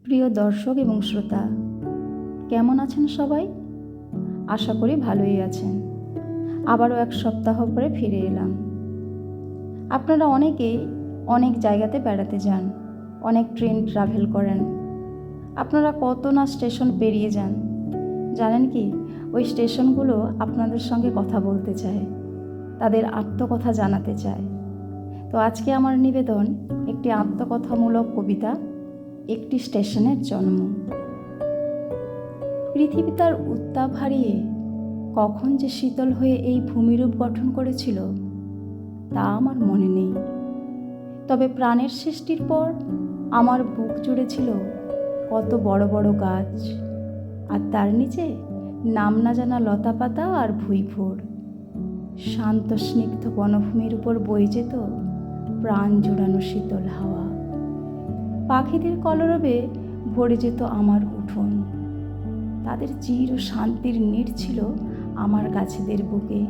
প্রিয় দর্শক এবং শ্রোতা, কেমন আছেন সবাই? আশা করি ভালোই আছেন। আবারও এক সপ্তাহ পরে ফিরে এলাম। আপনারা অনেকেই অনেক জায়গাতে বেড়াতে যান, অনেক ট্রেন ট্রাভেল করেন। আপনারা কত না স্টেশন পেরিয়ে যান। জানেন কি, ওই স্টেশনগুলো আপনাদের সঙ্গে কথা বলতে চায়, তাদের আত্মকথা জানাতে চায়। তো আজকে আমার নিবেদন একটি আত্মকথামূলক কবিতা, একটি স্টেশনের জন্ম। পৃথিবী তার উত্তাপ হারিয়ে কখন যে শীতল হয়ে এই ভূমিরূপ গঠন করেছিল তা আমার মনে নেই। তবে প্রাণের সৃষ্টির পর আমার বুক জুড়ে ছিল কত বড় বড় গাছ, আর তার নিচে নাম না জানা লতাপাতা আর ভুঁইফোড়। শান্ত স্নিগ্ধ বনভূমির উপর বয়ে যেত প্রাণ জুড়ানো শীতল হাওয়া। পাখিদের কলরবে ভরে যেত আমার উঠোন। তাদের চির শান্তির নীড় ছিল আমার গাছেদের বুকে।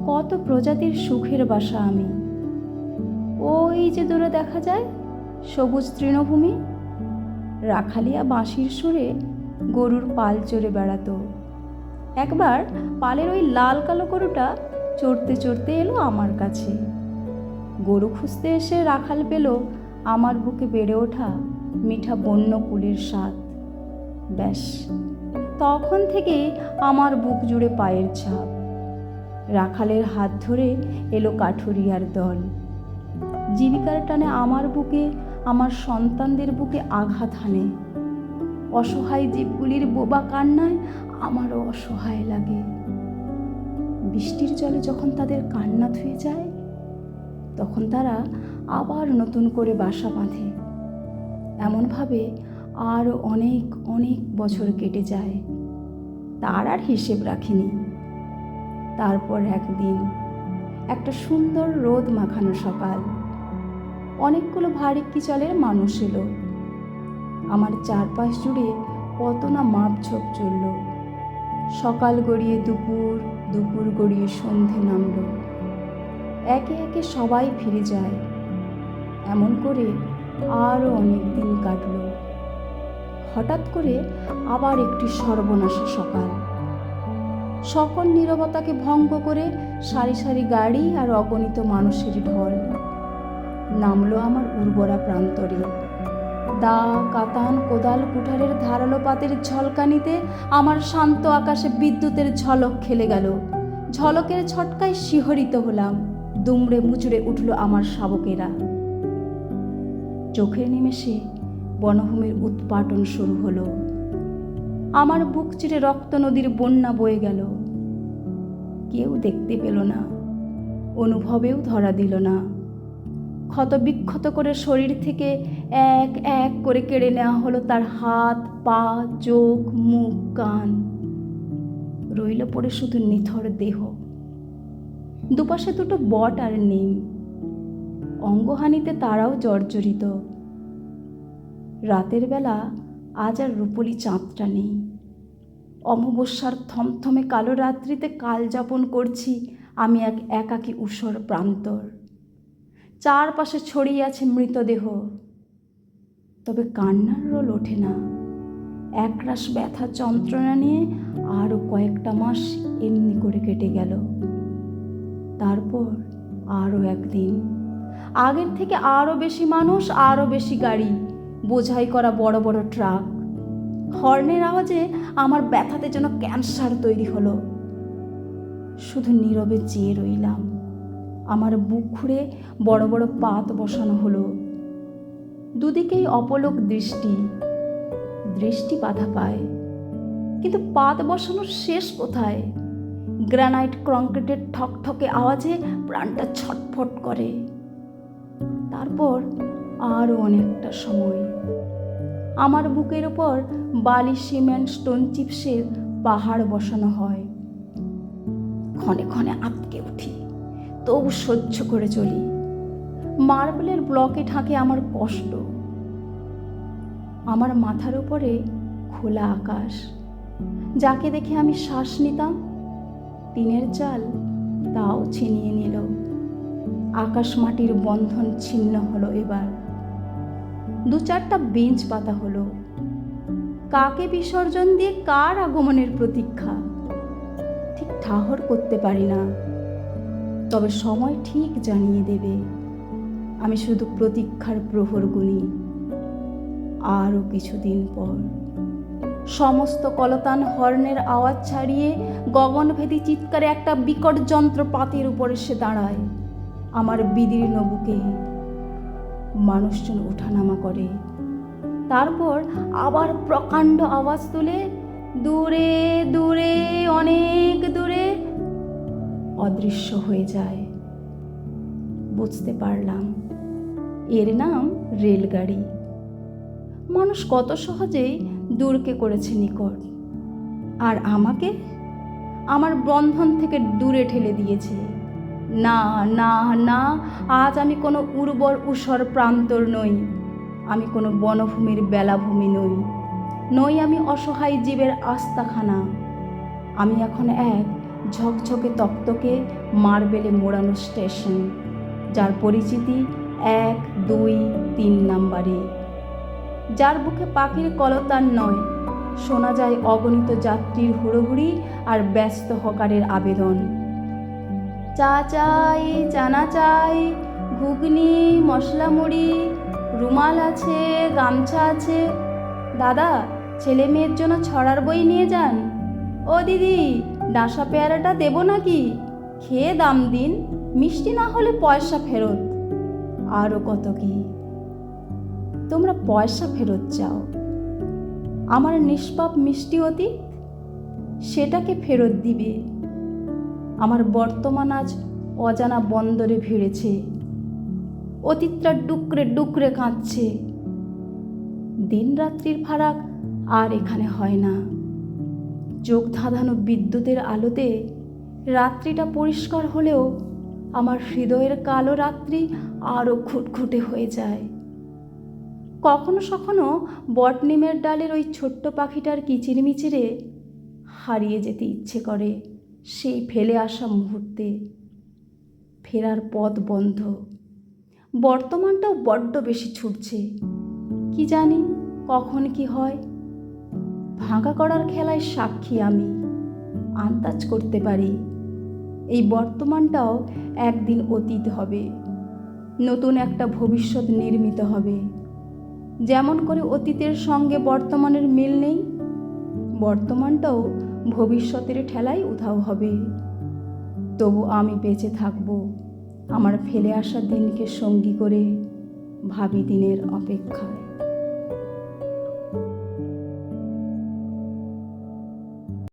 কত প্রজাতির সুখের বাসা আমি। ওই যে দূরে দেখা যায় সবুজ তৃণভূমি, রাখালিয়া বাঁশির সুরে গরুর পাল চড়ে বেড়াতো। একবার পালের ওই লাল কালো গরুটা চড়তে চড়তে এলো আমার কাছে। গরু খুঁজতে এসে রাখাল পেল আমার বুকে বেড়ে ওঠা মিঠা বন্য কুলের স্বাদ। ব্যাস, তখন থেকে আমার বুক জুড়ে পায়ের ছাপ। রাখালের হাত ধরে এলো কাঠুরিয়ার দল। জীবিকার টানে আমার বুকে, আমার সন্তানদের বুকে আঘাত হানে। অসহায় জীবগুলির বোবা কান্নায় আমারও অসহায় লাগে। বৃষ্টির জলে যখন তাদের কান্না ধুয়ে যায়, তখন তারা আবার নতুন করে বাসা বাঁধে। এমনভাবে আরও অনেক অনেক বছর কেটে যায়, তার আর হিসেব রাখিনি। তারপর একদিন একটা সুন্দর রোদ মাখানো সকাল, অনেকগুলো ভারী কিচলের মানুষ এলো। আমার চারপাশ জুড়ে কত না মাপঝোপ চলল। সকাল গড়িয়ে দুপুর, দুপুর গড়িয়ে সন্ধে নামল। একে একে সবাই ফিরে যায়। এমন করে আরও অনেক দিন কাটল। হঠাৎ করে আবার একটি সর্বনাশা সকাল। সকল নীরবতাকে ভঙ্গ করে সারি সারি গাড়ি আর অগণিত মানুষের ঢল নামলো আমার উর্বরা প্রান্তরে। দা, কাতান, কোদাল, কুঠারের ধারালো পাতের ঝলকানিতে আমার শান্ত আকাশে বিদ্যুতের ঝলক খেলে গেল। ঝলকের ছটকায় শিহরিত হলাম। দুমড়ে মুচড়ে উঠল আমার শাবকেরা। চোখের নিমেষে বনভূমির উৎপাটন শুরু হলো। আমার বুক চিরে রক্ত নদীর বন্যা বয়ে গেল। কেউ দেখতে পেল না, অনুভবেও ধরা দিল না। ক্ষত বিক্ষত করে শরীর থেকে এক এক করে কেড়ে নেওয়া হলো তার হাত, পা, চোখ, মুখ, কান। রইল পড়ে শুধু নিথর দেহ। দুপাশে দুটো বট আর নিম, অঙ্গহানিতে তারাও জর্জরিত। রাতের বেলা আজ আর রূপলি চাঁদটা নেই। অমাবস্যার থমথমে কালো রাত্রিতে কাল যাপন করছি আমি এক একাকী ঊষর প্রান্তর। চারপাশে ছড়িয়ে আছে মৃতদেহ, তবে কান্নার রোল ওঠে না। একরাশ ব্যথা যন্ত্রণা নিয়ে আরও কয়েকটা মাস এমনি করে কেটে গেল। তারপর আরও একদিন, আগের থেকে আরও বেশি মানুষ, আরও বেশি গাড়ি, বোঝাই করা বড় বড় ট্রাক। হর্নের আওয়াজে আমার ব্যথাতে যেন ক্যান্সার তৈরি হলো। শুধু নীরবে চেয়ে রইলাম। আমার বুক খুঁড়ে বড় বড় পাত বসানো হলো। দুদিকেই অপলক দৃষ্টি, দৃষ্টি বাধা পায়। কিন্তু পাত বসানোর শেষ কোথায়? গ্রানাইট কংক্রিটের ঠকঠকে আওয়াজে প্রাণটা ছটফট করে। তারপর আরও অনেকটা সময় আমার বুকের ওপর বালি, সিমেন্ট, স্টোন চিপসের পাহাড় বসানো হয়। ক্ষণে ক্ষণে আঁতকে উঠি, তবু সহ্য করে চলি। মার্বেলের ব্লকে ঢাকে আমার কষ্ট। আমার মাথার উপরে খোলা আকাশ, যাকে দেখে আমি শ্বাস নিতাম। টিনের চাল তাও ছিনিয়ে নিল। আকাশ মাটির বন্ধন ছিন্ন হলো এবার। 2-4টা বেঞ্চ পাতা হলো। কাকে বিসর্জন দিয়ে কার আগমনের প্রতীক্ষা ঠিক ঠাহর করতে পারি না, তবে সময় ঠিক জানিয়ে দেবে। আমি শুধু প্রতীক্ষার প্রহর গুনি। আরও কিছুদিন পর সমস্ত কলতান হর্নের আওয়াজ ছাড়িয়ে গগনভেদী চিৎকারে একটা বিকট যন্ত্রপাতির উপর এসে দাঁড়ায় আমার বিদীর্ণ বুকে। মানুষজন ওঠানামা করে, তারপর আবার প্রকাণ্ড আওয়াজ তুলে দূরে দূরে, অনেক দূরে অদৃশ্য হয়ে যায়। বুঝতে পারলাম এর নাম রেলগাড়ি। মানুষ কত সহজেই দূরকে করেছে নিকট, আর আমাকে আমার বন্ধন থেকে দূরে ঠেলে দিয়েছে। না না না, আজ আমি কোনো উর্বর ঊষর প্রান্তর নই, আমি কোনো বনভূমির বেলাভূমি নই আমি অসহায় জীবের আস্তাখানা। আমি এখন এক ঝকঝকে তক্তকে মার্বেলে মোড়ানো স্টেশন, যার পরিচিতি 1, 2, 3 নাম্বারে, যার বুকে পাখির কলতান নয়, শোনা যায় অগণিত যাত্রীর হুড়োহুড়ি আর ব্যস্ত হকারের আবেদন। চা চাই, চানা চাই, ঘুগনি, মশলা মুড়ি, রুমাল আছে, গামছা আছে। দাদা, ছেলে মেয়ের জন্য ছড়ার বই নিয়ে যান। ও দিদি, ডাসা পেয়ারাটা দেবো নাকি? খেয়ে দাম দিন, মিষ্টি না হলে পয়সা ফেরত। আরও কত কি। তোমরা পয়সা ফেরত চাও, আমার নিষ্পাপ মিষ্টি অতীত সেটাকে ফেরত দিবে। আমার বর্তমান আজ অজানা বন্দরে ভিড়েছে, অতীতটা ডুকরে ডুকরে কাঁদছে। দিন রাত্রির ফারাক আর এখানে হয় না। চোখ ধাঁধানো বিদ্যুতের আলোতে রাত্রিটা পরিষ্কার হলেও আমার হৃদয়ের কালো রাত্রি আরও খুটখুটে হয়ে যায়। কখনো কখনো বটনিমের ডালের ওই ছোট্ট পাখিটার কিচিরমিচিরে হারিয়ে যেতে ইচ্ছে করে সেই ফেলে আসা মুহূর্তে। ফেরার পথ বন্ধ, বর্তমানটাও বড্ড বেশি ছুটছে। কি জানি কখন কি হয়। ভাঙা করার খেলায় সাক্ষী আমি, আন্দাজ করতে পারি এই বর্তমানটাও একদিন অতীত হবে, নতুন একটা ভবিষ্যৎ নির্মিত হবে। যেমন করে অতীতের সঙ্গে বর্তমানের মিল নেই, বর্তমানটাও ভবিষ্যতের ঠেলায় উধাও হবে। তবু আমি বেঁচে থাকব আমার ফেলে আসা দিনকে সঙ্গী করে, ভাবি দিনের অপেক্ষায়।